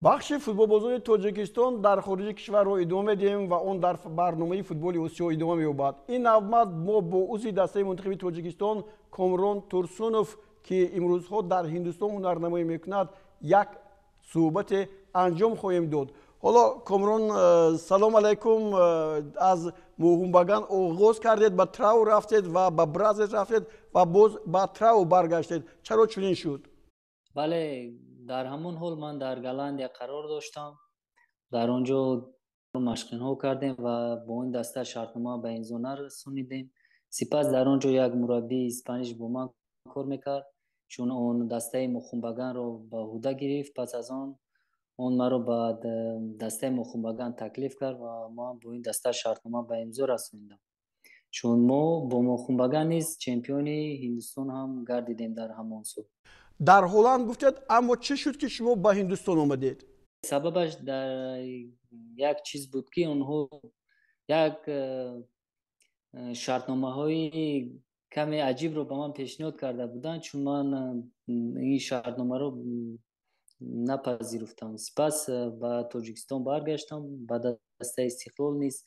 بخش فوتبال‌بازی تاجیکستان در خارج کشور را ادامه می‌دهیم و آن در برنامه فوتبال آسیا ادامه می‌یابد. این نوبت ما با عضو دسته منتخب تاجیکستان کامران تورسونوف که امروزها در هندوستان هنرنمایی می‌کند یک صحبت انجام خواهیم داد. حالا کامران سلام علیکم. از موهومبگان آغاز کردید، به تراو رفتید و به برازیل رفتید و باز به تراو برگشتید. چرا چنین شد؟ بله، در همون حال من در گلندیا قرار داشتم. در آنجا مشقین ها کردیم و با این دسته شرطنامه به امضا رسانیدیم. سپس در آنجا یک مربی اسپانیش با من کار میکرد، چون اون دسته مخونبگان رو به عهده گرفت. پس از آن مرا به دسته مخونبگان تکلیف کرد و ما با این دسته شرطنامه به امضا رساندیم، چون ما با مخونبگان نیز چمپیون هندوستان هم گردیدیم در همان سال. در هلند گفتید، اما چه شد که شما به هندوستان آمدید؟ سببش در یک چیز بود که اونها یک شرطنامه های کمی عجیب رو به من پیشنهاد کرده بودن، چون من این شرطنامه رو نپذیرفتم. سپس به تاجیکستان برگشتم، به دسته استقلال نیست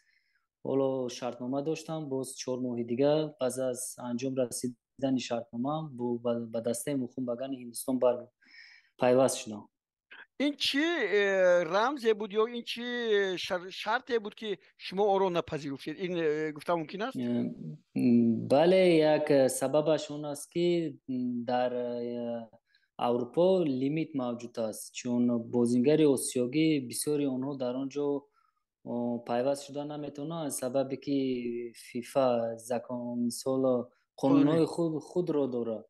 حالا شرطنامه داشتم. باز 4 ماه دیگه پس از انجام رسیدن شرطنامه به دسته مخونبگان هندوستان پیوست شدم. این چی رمزی بود یا این چی شرطی بود که شما آن را نپذیرفتید؟ این گفتم ممکن است؟ بله، یک سببش اون است که در اروپا لیمیت موجود است، چون بازیگر آسیایی بسیاری آنها در آنجا پیوست شدن نمیتونه، سببی که فیفا مثال قانونهای خود را دارد.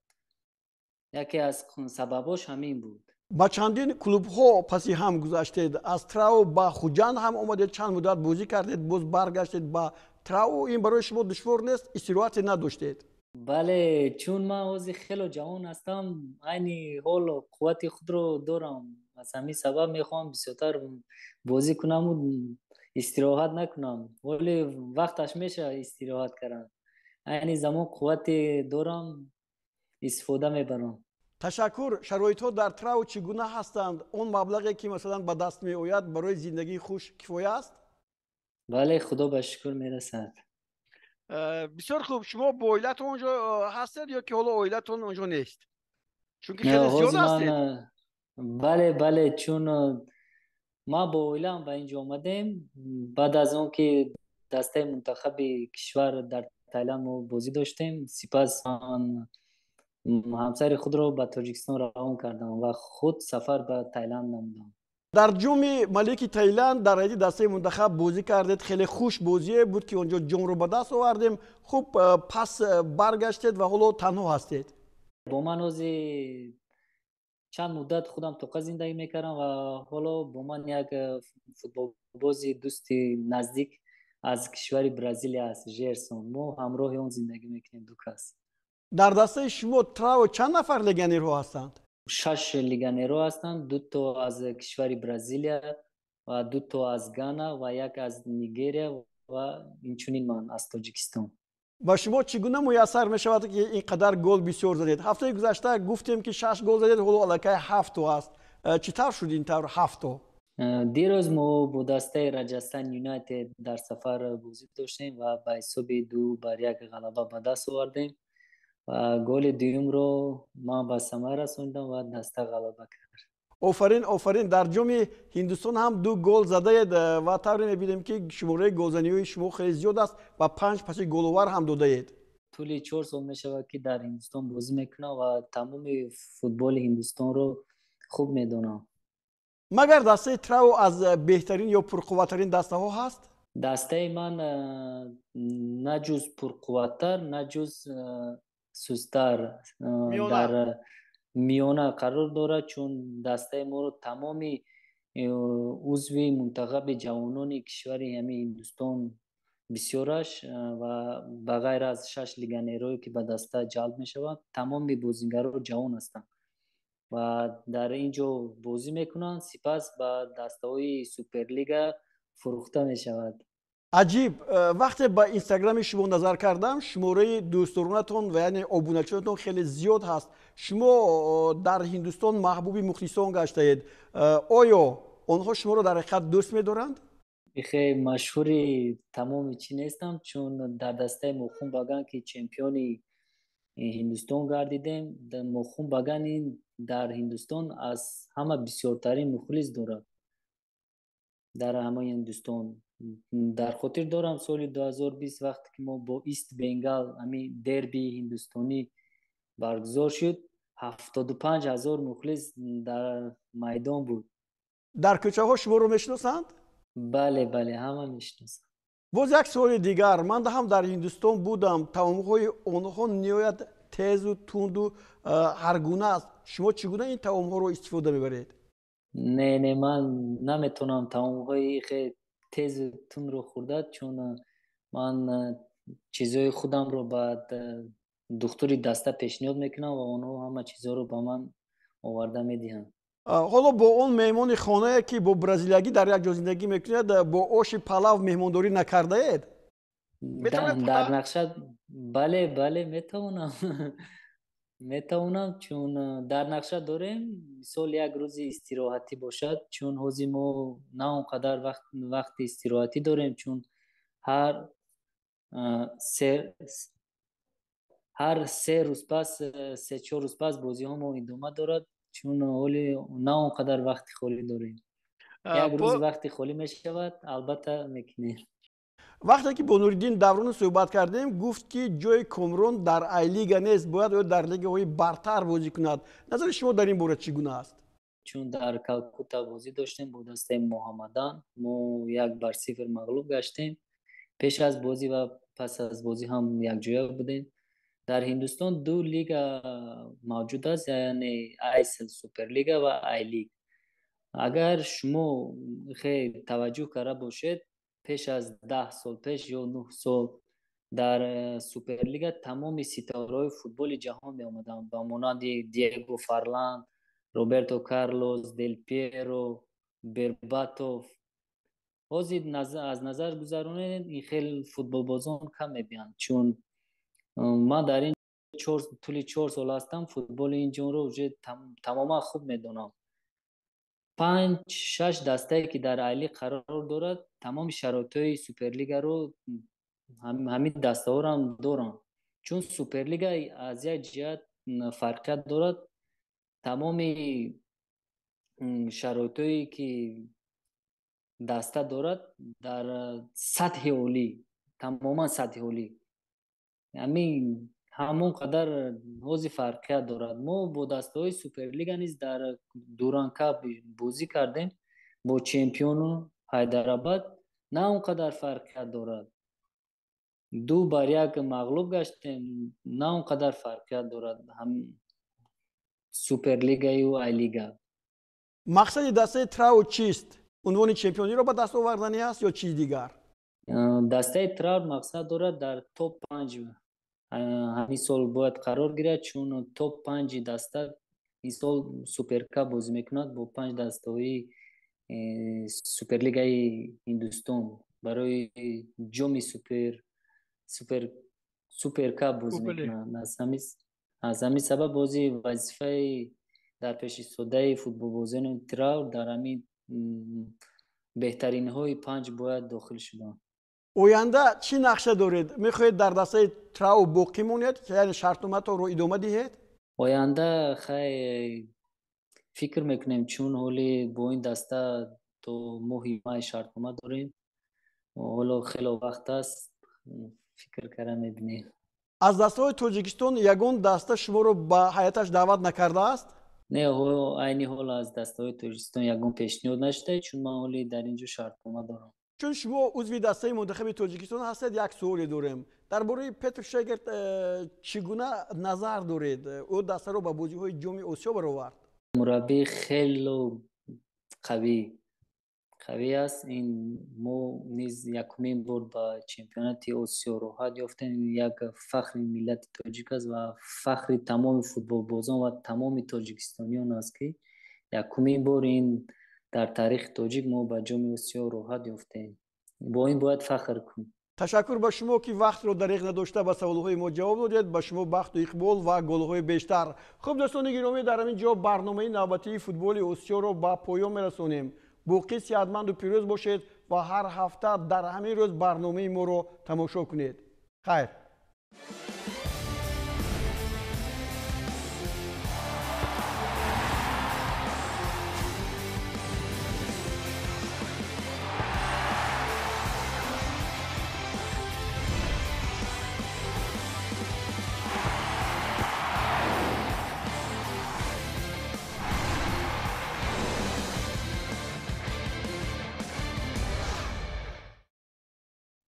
یکی از سبباش همین بود. با چندین کلوب ها پسی هم گذشتید، از تراو با خوجند هم آمدید، چند مدت بازی کردید، باز برگشتید با تراو. این برای شما دشوار نیست؟ استراحت نداشتید؟ بله، چون من عضو خیلی جوان هستم، عین حال و قوت خود رو دارم. از همین سبب میخوام بسیارتر بازی کنم و استراحت نکنم، ولی وقتش میشه استراحت کردن. عین زمان قوت دارم، استفاده میبرم. تشکر. شرایط ها در تراو چگونه هستند؟ اون مبلغی که مثلا به دست می آید برای زندگی خوش کفایه است؟ بله، خدا به شکر میرسد. بسیار خوب. شما با عائلتون اونجا هستید یا که حالا عائلتون اونجا نیست؟ چون که خیلی زیاد حاضر هستید. بله، چون ما با اویلم به اینجا آمدیم بعد از اون که دسته منتخب کشور در تایلند ما بازی داشتیم. سپس من همسر خود رو به تاجیکستان روان کردم و خود سفر به تایلند نمودم. در جام ملک تایلند در حیط دسته منتخب بازی کردید. خیلی خوش بازی بود که اونجا جام رو به دست آوردیم. خوب پس برگشتید و حالا تنها هستید. با من از چند مدت خودم تو زندگی میکردم و حالا با من یک فوتبال بازی دوستی نزدیک از کشور برزیل است، جرسون. ما همراه اون زندگی میکنیم، دو کس. در دسته شما تراو چند نفر لگنیر ها هستند؟ 6 لیگانرو هستند، 2 تا از کشور برزیل و 2 تا از گانا و یک از نیگریا و اینچنین من از تاجیکستان. و شما چگونه میسر می شود که اینقدر گل بسیار زدید؟ هفته گذشته گفتیم که 6 گل زدید، حالا الکی 7 تا است. چطور شد این طور 7 تا؟ دیروز ما با دسته راجستان یونایتد در سفر بازی داشتیم و به حساب 2-1 غلبه به دست آوردیم و گل دوم رو ما به ثمر رسوندم و دسته غلبه کرد. آفرین آفرین. در جام هندوستان هم 2 گل زده اید و طوری می‌بینیم که شماره گلزنی شما خیلی زیاد است و 5 پاس گل‌آور هم داده اید. طول 4 سال میشود که در هندوستان بازی میکنم و تمام فوتبال هندوستان رو خوب میدونم. مگر دسته تراو از بهترین یا پرقوترین دسته ها هست؟ دسته من نه جز پرقوتر نه جز سستر میانه. در میانه قرار دارد، چون دسته ما رو تمامی عضو منتخب جوانان کشور همین هندوستان بسیارش و بغیر از 6 لیگانروی که به دسته جلب می شود تمام بازیگران جوان هستند و در اینجا بازی میکنن. سپس به دسته های سوپرلیگ فروخته می شود. عجیب. وقتی با اینستاگرام شما نظر کردم شماره دوستدارانتون و یعنی ابونچیتون خیلی زیاد هست. شما در هندوستان محبوب مخلصان گشته اید. آیا آنها شما را در حقیقت دوست می‌دارند؟ خیلی مشهوری تمام چی نیستم، چون در دسته مخون باگان که چمپیونی هندوستان گردیدیم. در مخون باگان این در هندوستان از همه بسیارترین مخلص دارد در همه هندوستان. در خاطر دارم سال 2020 وقتی که ما با ایست بنگال همین دربی هندوستانی برگزار شد، 75,000 مخلص در میدان بود. در کوچه ها شما رو میشناسند؟ بله بله، همه میشناسند. باز یک سوال دیگر، من هم در هندوستان بودم، طعم‌های آنها نهایت تیز و تند و هر گونه است. شما چگونه این طعم‌ها رو استفاده میبرید؟ نه من نمیتونم طعم‌های خیلی تیز و تند رو خورده، چون من چیزای خودم رو بعد دکتری دسته پیشنهاد میکنم و اونها همه چیزا رو با من آورده میدهند. حالا با اون مهمان خانه که با برزیلیایی در یک جا زندگی میکنید، با آش پلاو مهمانداری نکرده اید؟ در نقشه بله بله میتونم. میتونم، چون در نقشه داریم مثال یک روز استراحتی باشد، چون حوزی ما نه اونقدر وقت استراحتی داریم، چون هر سه روز پس، 3-4 روز پس بازی ها ما ادامه دارد، چون حالی نه اونقدر وقت خالی داریم. یک روز وقتی خالی می شود البته میکنیم. وقتی که با نوریدین دوران صحبت کردیم گفت که جای کامرون در ای لیگ نیست، باید در لیگ های برتر بازی کند. نظر شما در این باره چگونه است؟ چون در کلکوتا بازی داشتیم با دسته محمدان، ما 1-0 مغلوب گشتیم. پیش از بازی و پس از بازی هم یک جویا بودیم. در هندوستان 2 لیگ موجود است، یعنی ایسل سوپر لیگ و ای لیگ. اگر شما خیلی توجه کرده باشید، پیش از 10 سال پیش یا 9 سال در سوپر لیگ تمام ستاره‌های فوتبال جهان می آمدند، با مانند دیگو فارلان، روبرتو کارلوس، دل پیرو، برباتوف. از نظر گذرانید این خیلی فوتبال بازان کم میبینند، چون ما در این طول 4 سال هستم فوتبال اینجا رو تماما خوب میدونم. 5-6 دسته که در ای لیگ قرار دارد تمام شرایط سوپرلیگ رو همین دسته ها رو هم دارن، چون سوپرلیگ از یک جهت فرقیت دارد. تمام شرایطی که دسته دارد در سطح اولی، تماما سطح اولی، همون قدر حوزی فرقیت دارد. ما با دسته های سوپرلیگ نیز در دوران کپ بازی کردیم با چمپیون حیدرآباد، نه اون قدر فرقیت دارد. 2-1 مغلوب گشتیم، نه اون قدر فرقیت دارد هم سوپرلیگ و ای لیگ. مقصد دسته تراو چیست؟ عنوان چمپیونی رو به دست آوردنی است یا چیز دیگر؟ دسته تراو مقصد دارد در توپ 5 همین سال باید قرار گیرد، چون توپ 5 دسته این سال سوپر کاپ بازی میکند با 5 دسته های سوپرلیگ هندوستان برای جام سوپر کاپ بازی میکنند. از همین سبب بازی وظیفه در پیش سوده فوتبال بازیکن تراو در همین بهترین های 5 باید داخل شدن. آینده چی نقشه دارید؟ میخواهید در دسته تراو باقی مونید که یعنی شرطنامه رو ادامه دهید؟ آینده خیلی فکر میکنیم، چون حالی با این دسته تو ماه شرطنامه داریم، حالا خیلی وقت است فکر کردن میبینیم. از دسته های تاجیکستان یگان دسته شما رو به حیاتش دعوت نکرده است؟ نه، اینی حال از دسته های تاجیکستان یگان پیشنهاد نشده، چون من حالی در اینجا شرطنامه دارم. چون شما عضو دسته منتخب تاجیکستان هستید، یک سوالی داریم درباره پتر شگرت. چگونه نظر دارید؟ او دسته رو به بازی های جام آسیا برآورد. مربی خیلی قوی است. این ما نیز یکمین بار با چمپیونات آسیا رو یافتیم. یک فخر ملت تاجیک است و فخر تمام فوتبال بازان و تمام تاجیکستانیان است که یکمین بار این در تاریخ تاجیک ما با جام آسیا رو یافتیم. با این باید فخر کنیم. تشکر به شما که وقت رو دریغ نداشته به سوالهای ما جواب دادید. به شما بخت و اقبال و گل‌های بیشتر. خب دوستان گرامی، در همین جا برنامه نوبتی فوتبال آسیا رو به پایان میرسونیم. باقی صحتمند و پیروز باشید و هر هفته در همین روز برنامه ما رو تماشا کنید. خیر.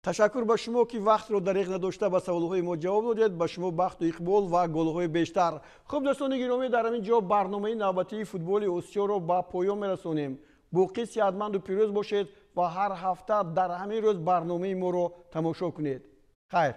تشکر به شما که وقت رو دریغ نداشته به سوالهای ما جواب دادید. به شما بخت و اقبال و گل‌های بیشتر. خب دوستان گرامی، در همین جا برنامه نوبتی فوتبال آسیا رو به پایان میرسونیم. باقی صحتمند و پیروز باشید و هر هفته در همین روز برنامه ما رو تماشا کنید. خیر.